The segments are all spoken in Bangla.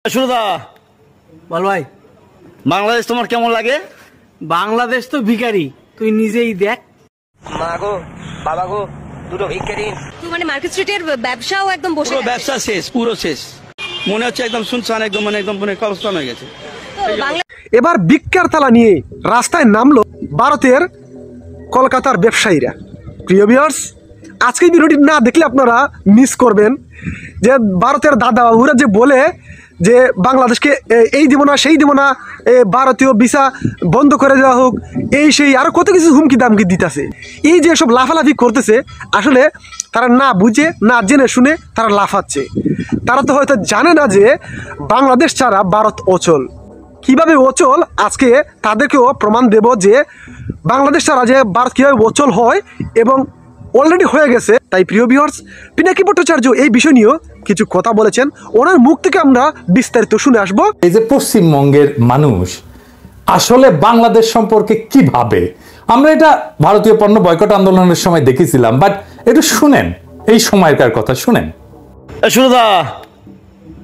সুরদা বল ভাই, বাংলাদেশ তোমার কেমন লাগে? বাংলাদেশ তো ভিখারি, তুই নিজেই দেখ। মা গো, বাবা গো, দুটো ভিক্ষে দিন। তো মানে মার্কেট স্ট্রিটের ব্যবসাও একদম বসে পুরো গেছে। ব্যবসা শেষ, পুরো শেষ। মনে হচ্ছে একদম শুনশান, একদম কবরস্থান হয়ে গেছে। তো বাংলা এবার ভিক্ষার তালা নিয়ে রাস্তায় নামলো ভারতের কলকাতার ব্যবসায়ীরা। প্রিয় ভিউয়ার্স, আজকের ভিডিওটি না দেখলে আপনারা মিস করবেন। যে ভারতের দাদা বাবুরা যে বলে যে বাংলাদেশকে এই দিব না সেই দিব না, ভারতীয় ভিসা বন্ধ করে দেওয়া হোক, এই সেই আরও কত কিছু হুমকি দামকি দিতেছে। এই যে সব লাফালাফি করতেছে, আসলে তারা না বুঝে না জেনে শুনে তারা লাফাচ্ছে। তারা তো হয়তো জানে না যে বাংলাদেশ ছাড়া ভারত অচল। কিভাবে অচল আজকে তাদেরকেও প্রমাণ দেব যে বাংলাদেশ ছাড়া যে ভারত কীভাবে অচল হয় এবং অলরেডি হয়ে গেছে। তাই প্রিয় ভিউয়ার্স, পিনাকি ভট্টাচার্য এই বিষয় নিয়েও কিছু কথা বলেছেন, ওনার মুখ থেকে আমরা বিস্তারিত শুনে আসবো। এই যে পশ্চিমবঙ্গের মানুষ আসলে বাংলাদেশ সম্পর্কে কি ভাবে, আমরা এটা ভারতীয় পণ্য বয়কট আন্দোলনের সময় দেখেছিলাম, বাট একটু শুনেন এই সময়কার কথা শুনেন। সুরদা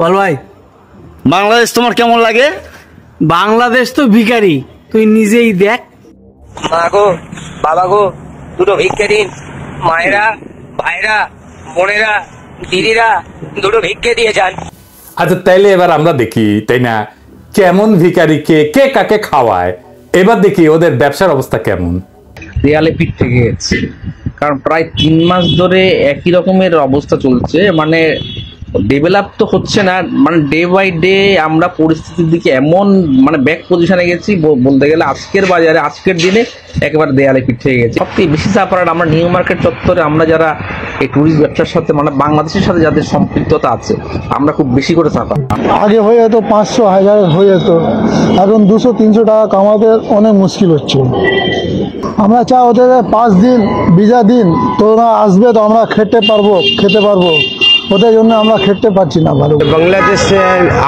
বল ভাই, বাংলাদেশ তোমার কেমন লাগে? বাংলাদেশ তো ভিখারি, তুই নিজেই দেখ। মা গো, বাবা গো, দুটো ভিক্ষে দিন। মায়েরা, ভাইরা, বোনেরা, দিদিরা, দুটো ভিক্ষে দিয়ে যান। আচ্ছা, তাইলে এবার আমরা দেখি, তাই না, কেমন ভিখারিকে কে কাকে খাওয়ায়। এবার দেখি ওদের ব্যবসার অবস্থা কেমন। দেয়ালে পিঠ থেকে গেছে, কারণ প্রায় 3 মাস ধরে একই রকমের অবস্থা চলছে। মানে ডেভেলপ তো হচ্ছে না, মানে ডে বাই ডে আমরা পরিস্থিতির দিকে এমন মানে ব্যাক পজিশনে গেছি, বলতে গেলে আজকের বাজারে আজকের দিনে একেবারে দেয়ালে পিঠ থেকে গেছে। সবথেকে বেশি চাপার আমরা নিউ মার্কেট চত্বরে আমরা যারা এই ট্যুরিস্ট ব্যবসার সাথে মানে বাংলাদেশের সাথে যাদের সম্পৃক্ততা আছে, আমরা খুব বেশি করে চাপা। আগে হয়ে যেত 500-1000 হয়ে যেত, এখন 200-300 টাকা কামাতে অনেক মুশকিল হচ্ছে। আমরা চাই ওদের 5 দিন ভিসা দিন, তোরা আসবে তো আমরা খেতে পারবো, ওদের জন্য আমরা খেতে পারছি না ভালো। बांग्लादेश से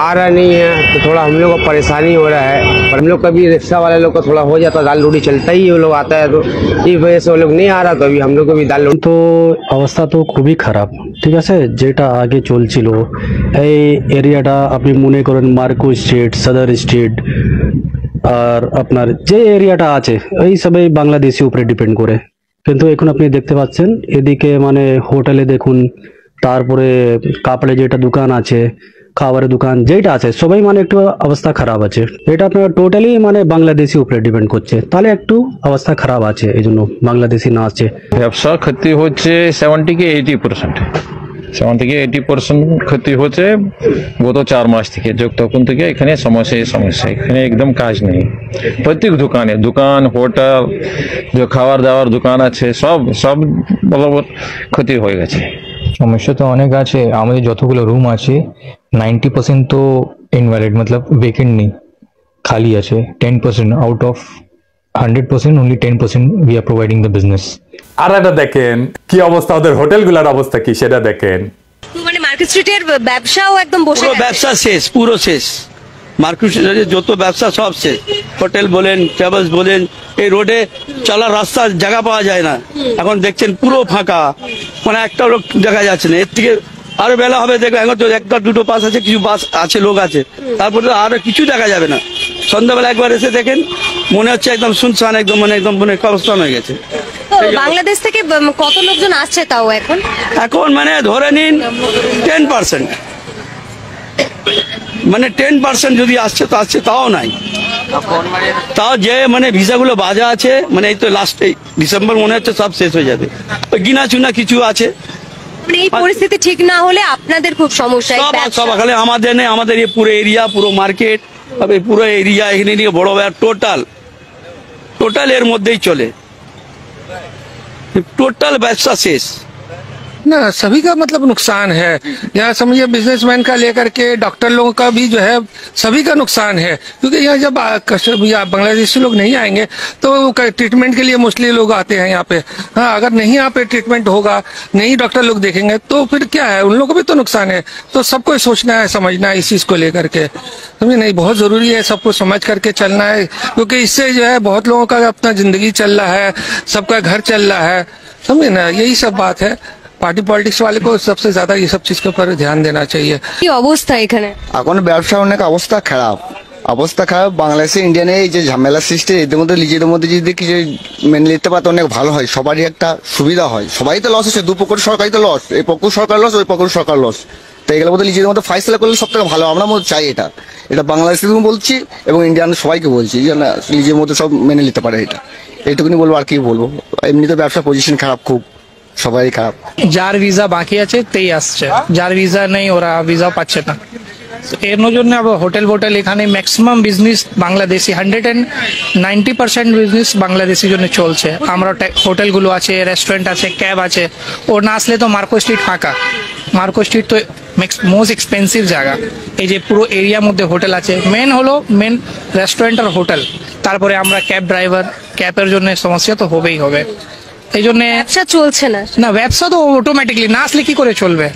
आ रहा नहीं है तो थोड़ा हम लोग को परेशानी हो रहा है, पर हम लोग कभी रिक्शा वाले लोग को थोड़ा हो जाता, दाल रोटी चलता ही वो लोग आता है, तो इस वजह से वो लोग नहीं आ रहा, तो अभी हम लोग को भी दाल रोटी। তো অবস্থা তো খুবই খারাপ, ঠিক আছে। যেটা আগে চলছিল এই এরিয়াটা আপনি মনে করেন মার্কো স্ট্রিট, সদর স্ট্রিট, আর আপনার যে এরিয়াটা আছে এই সবাই বাংলাদেশি উপরে ডিপেন্ড করে। কিন্তু এখন আপনি দেখতে পাচ্ছেন এদিকে মানে হোটেলে দেখুন, তারপরে কাপড়ে যেটা দোকান আছে, খাবারের দোকান যেটা আছে, সবাই মানে একটু অবস্থা খারাপ আছে। এটা আপনার টোটালি মানে বাংলাদেশি উপরে ডিপেন্ড করছে, তাহলে একটু অবস্থা খারাপ আছে, এই জন্য বাংলাদেশি না আছে। ব্যবসা ক্ষতি হচ্ছে 70-80% ক্ষতি হচ্ছে গত 4 মাস থেকে। তখন থেকে এখানে সমস্যা, এখানে একদম কাজ নেই। প্রত্যেক দোকান, হোটেল, যে খাবার দাবার দোকান আছে, সব বলবৎ ক্ষতি হয়ে গেছে। সমস্যা তো অনেক আছে। আমাদের যতগুলো রুম আছে 90% তো ইনভ্যালিড, মতলব ভেকেন্ট নেই, খালি আছে। 10% out of 100%, only 10% we are providing the business. আর এটা দেখেন কি অবস্থা, ওদের হোটেলগুলোর অবস্থা কি সেটা দেখেন। তো মানে মার্কেট স্ট্রিটের ব্যবসাও একদম বসে পুরো গেছে। ব্যবসা শেষ, পুরো শেষ। মার্কেট যত ব্যবসা সব শেষ। হোটেল বলেন, ট্রাভেলস বলেন, এই রোডে চলার রাস্তার জায়গা পাওয়া যায় না। এখন দেখছেন পুরো ফাঁকা, মানে একটা লোক দেখা যাচ্ছে না। এর থেকে আরো বেলা হবে দেখবেন, এখন তো একটা দুটো বাস আছে, কিছু বাস আছে, লোক আছে, তারপরে আরো কিছু দেখা যাবে না। সন্ধ্যাবেলা একবার এসে দেখেন, মনে হচ্ছে একদম শুনশান, একদম কবরস্থান হয়ে গেছে। তো বাংলাদেশ থেকে কত লোকজন আসছে তাও এখন মানে ধরে নিন 10%, মানে 10% যদি আসছে তো আসছে, তাও নাই। তাও যে মানে ভিসাগুলো বাজা আছে, মানে এই তো লাস্ট ডিসেম্বর মনে হচ্ছে সব শেষ হয়ে যাবে। গিনা চুনা কিছু আছে। মানে এই পরিস্থিতি ঠিক না হলে আপনাদের খুব সমস্যা। সব খালি আমাদের নেই, আমাদের এই পুরো এরিয়া, পুরো মার্কেট, পুরো এরিয়া এখানে নিয়ে বড় টোটাল এর মধ্যেই চলে, টোটাল ব্যবসা শেষ। ना सभी का मतलब नुकसान है। यहाँ समझिए बिजनेसमैन का लेकर के डॉक्टर लोगों का भी जो है सभी का नुकसान है, क्योंकि यहाँ जब बांग्लादेशी लोग नहीं आएंगे तो ट्रीटमेंट के लिए मोस्टली लोग आते हैं यहाँ पे। हाँ, अगर नहीं यहाँ पे ट्रीटमेंट होगा, नहीं डॉक्टर लोग देखेंगे, तो फिर क्या है, उन लोगों को भी तो नुकसान है। तो सबको सोचना है, समझना है इस चीज को लेकर के, समझे नहीं, बहुत जरूरी है सबको समझ करके चलना है, क्योंकि इससे जो है बहुत लोगों का अपना जिंदगी चल रहा है, सबका घर चल रहा है, समझे ना, यही सब बात है। पार्टी पॉलिटिक्स वाले को सबसे ज्यादा ये सब चीज के ऊपर ध्यान देना चाहिए। কি অবস্থা এখানে? এখন ব্যবসা অনেক অবস্থা খারাপ, বাংলাদেশে ইন্ডিয়ানে এই যে ঝামেলা সৃষ্টি, এদের মধ্যে নিজেদের মধ্যে যদি কিছু মেনে নিতে পারতো অনেক ভালো হয়, সবারই একটা সুবিধা হয়। সবাই তো লস হচ্ছে, দুপক্ষের সরকারই তো লস, এই পক্ষ সরকার লস, ওই পক্ষ সরকার লস। তো এগুলোর মধ্যে নিজেদের মধ্যে ফাইসলা করলে সব থেকে ভালো। আমরা চাই এটা বাংলাদেশে বলছি এবং ইন্ডিয়ান সবাইকে বলছি যে না, নিজের মধ্যে সব মেনে নিতে পারে। এইটুকুনি বলবো, আর কি বলবো। এমনিতে ব্যবসার পজিশন খারাপ, খুব সবাই খারাপ। যার ভিসা বাকি আছে তেই আসছে, যার ভিসা নেই ওরা ভিসা পাচ্ছে না। এর জন্য হোটেল এখানে maximum business Bangladeshi, 190% business Bangladeshi জন্য চলছে। আমরা হোটেলগুলো আছে, রেস্টুরেন্ট আছে, ক্যাব আছে। ও না আসলে তো মার্কো স্ট্রিট ফাঁকা। মার্কো স্ট্রিট তো মোস্ট এক্সপেন্সিভ জায়গা। এই যে পুরো এরিয়ার মধ্যে হোটেল আছে, মেন রেস্টুরেন্ট আর হোটেল। তারপরে আমরা ক্যাব ড্রাইভার, ক্যাবের জন্য সমস্যা তো হবেই হবে। এই জন্য ব্যবসা চলছে না। না, ব্যবসা তো অটোমেটিকলি না আসলে কি করে চলবে।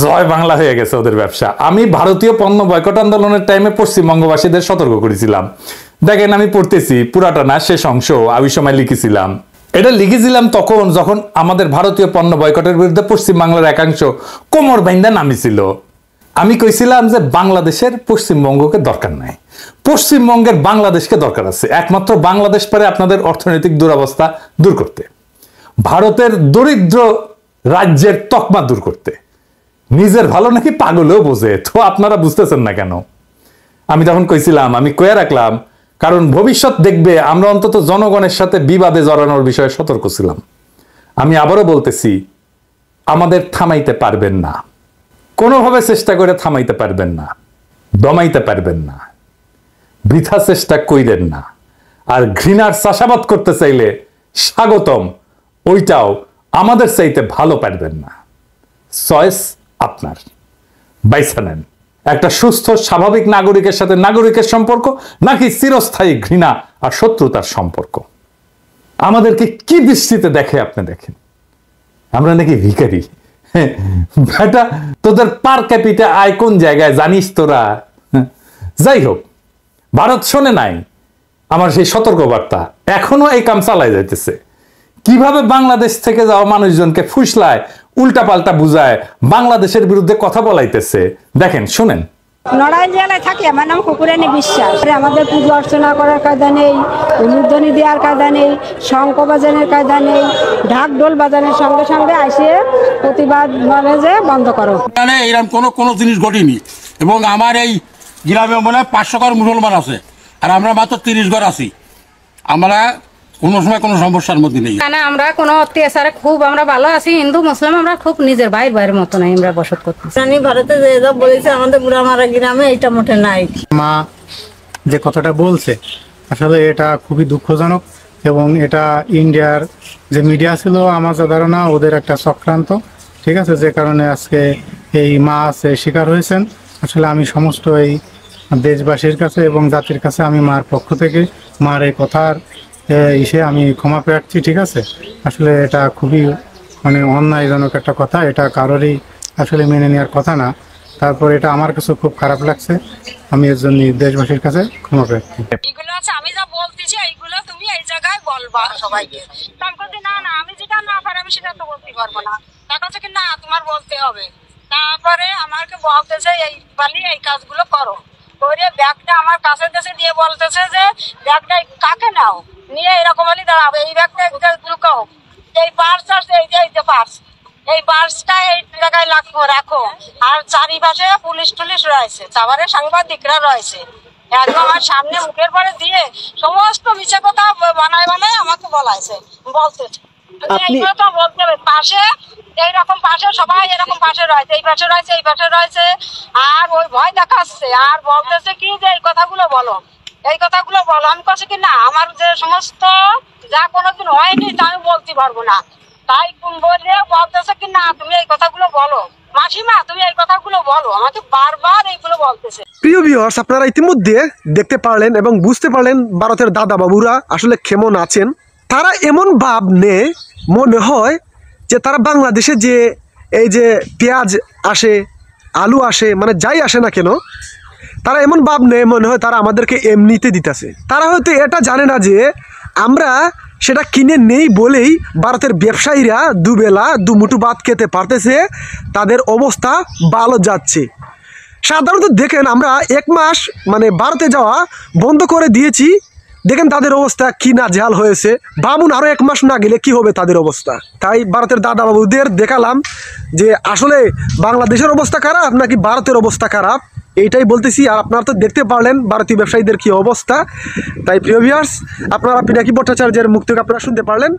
জয় বাংলা হয়ে গেছে ওদের ব্যবসা। আমি ভারতীয় পণ্য বয়কট আন্দোলনের টাইমে পশ্চিমবঙ্গবাসীদের সতর্ক করেছিলাম। দেখেন, আমি পড়তেছি পুরাটা না, শেষ অংশ আমি সময় লিখেছিলাম। এটা লিখেছিলাম তখন যখন আমাদের ভারতীয় পণ্য বয়কটের বিরুদ্ধে পশ্চিমবাংলার একাংশ কোমর বাইন্দা নামিছিল। আমি কইছিলাম যে বাংলাদেশের পশ্চিমবঙ্গকে দরকার নাই, পশ্চিমবঙ্গের বাংলাদেশকে দরকার আছে। একমাত্র বাংলাদেশ পারে আপনাদের অর্থনৈতিক দুরবস্থা দূর করতে, ভারতের দরিদ্র রাজ্যের তকমা দূর করতে। নিজের ভালো নাকি পাগলেও বোঝে, তো আপনারা বুঝতেছেন না কেন? আমি তখন কইছিলাম, আমি কয়ে রাখলাম, কারণ ভবিষ্যৎ দেখবে আমরা অন্তত জনগণের সাথে বিবাদে জড়ানোর বিষয়ে সতর্ক ছিলাম। আমি আবারও বলতেছি, আমাদের থামাইতে পারবেন না, কোনোভাবে চেষ্টা করে থামাইতে পারবেন না, দমাইতে পারবেন না, বৃথা চেষ্টা কইরেন না। আর ঘৃণার চাষাবাদ করতে চাইলে স্বাগতম, ওইটাও আমাদের চাইতে ভালো পারবেন না। চয়েস আপনার, বাইছা নেন। একটা সুস্থ স্বাভাবিক নাগরিকের সাথে নাগরিকের সম্পর্ক, নাকি চিরস্থায়ী ঘৃণা আর শত্রুতার সম্পর্ক। আমাদেরকে কি দৃষ্টিতে দেখে আপনি দেখেন, আমরা নাকি ভিখারি? বেটা, তোদের পার ক্যাপিটা আয় কোন জায়গায় জানিস তোরা? যাই হোক, ভারত শোনে নাই আমার সেই সতর্কবার্তা, এখনো এই কাম চালায় যাইতেছে। কিভাবে বাংলাদেশ থেকে যাওয়া মানুষজনকে ফুসলায়, উল্টা পাল্টা বুঝায়, বাংলাদেশের বিরুদ্ধে কথা বলাইতেছে। দেখেন, শুনেন। নড়াইল জেলায় থাকি, আমার নাম কুকুরানি বিশ্বাস। আমাদের পুজো অর্চনা করার কায়দা নেই, উলুধ্বনি দেওয়ার কায়দা নেই, শঙ্খ বাজানোর কায়দা নেই, ঢাক ঢোল বাজানোর সঙ্গে সঙ্গে আসিয়ে প্রতিবাদ বলে যে বন্ধ করো। এরকম কোনো জিনিস ঘটেনি। এবং আমার এই গ্রামে মনে হয় 500 ঘর মুসলমান আছে, আর আমরা মাত্র 30 ঘর আছি। আমরা কোনো সময় কোনো সমস্যার মধ্যে নেই। আমরা কোনো অত্যাচারে খুব আমরা ভালো আছি। হিন্দু মুসলিম আমরা খুব নিজের ভাইয়ের মতো নাই আমরা বসত করতেছি। ভারতে যে বলেছে আমাদের বুড়ামারা গ্রামে এটা মোটে নাই। মা যে কথাটা বলছে আসলে এটা খুবই দুঃখজনক, এবং এটা ইন্ডিয়ার যে মিডিয়া ছিল আমার যা ধারণা ওদের একটা চক্রান্ত, ঠিক আছে, যে কারণে আজকে এই মা আছে শিকার হয়েছেন। আসলে আমি সমস্ত এই দেশবাসীর কাছে এবং জাতির কাছে আমি মার পক্ষ থেকে মার এই কথার আমি ক্ষমা প্রার্থী, ঠিক আছে। আসলে এটা খুবই অন্যায়জনক একটা কথা, এটা কারোরই আসলে মেনে নেওয়ার কথা না। তারপর এটা আমার কাছে খুব খারাপ লাগছে, আমি এর জন্য দেশবাসীর কাছে ক্ষমা প্রার্থী। এগুলো আছে আমি যা বলতেছি এইগুলো তুমি এই জায়গায় বলবা সবাইকে। তারপর না না আমি যেটা না পারি আমি সেটা তো বলতে পারবো না। তারপর কি না তোমার বলতে হবে। তারপরে আমাকে বলতেছে এই বালি এই কাজগুলো করো, করে ব্যাগটা আমার কাছে দেশে দিয়ে বলতেছে যে ব্যাগটা কাকে নাও নিয়ে এরকম হলে দাঁড়াবে, এই ব্যাগটা লুকাও, এই পার্স আছে, এই যে পার্স, এই পার্সটা এই জায়গায় রাখো। আর চারিপাশে পুলিশ টুলিশ রয়েছে, তারপরে সাংবাদিকরা রয়েছে, একদম আমার সামনে মুখের পরে দিয়ে সমস্ত মিছে কথা বানায় আমাকে বলতেছে। এইগুলো তো বলতে হবে। পাশে এইরকম পাশে সবাই এরকম পাশে রয়েছে, এই পাশে রয়েছে, এই পাশে রয়েছে, আর ওই ভয় দেখাচ্ছে আর বলতেছে কি যে এই কথাগুলো বলো, এই কথাগুলো বলো। আমি কাছে কি না আমার যে সমস্ত যা কোনোদিন হয়নি তা আমি বলতে পারবো না, তাই বললে বলতেছে কি না তুমি এই কথাগুলো বলো, মাসিমা তুমি এই কথাগুলো বলো, আমাকে বারবার এইগুলো বলতেছে। প্রিয় ভিউয়ার্স, আপনারা ইতিমধ্যে দেখতে পারলেন এবং বুঝতে পারলেন ভারতের দাদা বাবুরা আসলে কেমন আছেন। তারা এমন ভাব নেয় মনে হয় যে তারা বাংলাদেশে যে এই যে পেঁয়াজ আসে, আলু আসে, মানে যাই আসে না কেন, তারা এমন ভাব নেয় মনে হয় তারা আমাদেরকে এমনিতে দিতেছে। তারা হয়তো এটা জানে না যে আমরা সেটা কিনে নেই বলেই ভারতের ব্যবসায়ীরা দুবেলা দুমুঠো ভাত খেতে পারতেছে, তাদের অবস্থা ভালো যাচ্ছে। সাধারণত দেখেন আমরা 1 মাস মানে ভারতে যাওয়া বন্ধ করে দিয়েছি, দেখেন তাদের অবস্থা কি নাজেহাল হয়েছে। ভাবুন আরও 1 মাস না গেলে কি হবে তাদের অবস্থা। তাই ভারতের দাদা বাবুদের দেখালাম যে আসলে বাংলাদেশের অবস্থা খারাপ নাকি ভারতের অবস্থা খারাপ, এইটাই বলতেছি। আর আপনারা তো দেখতে পারলেন ভারতীয় ব্যবসায়ীদের কি অবস্থা। তাই প্রিয় ভিউয়ার্স, আপনারা পিনাকি ভট্টাচার্যের মুখ থেকে আপনারা শুনতে পারলেন।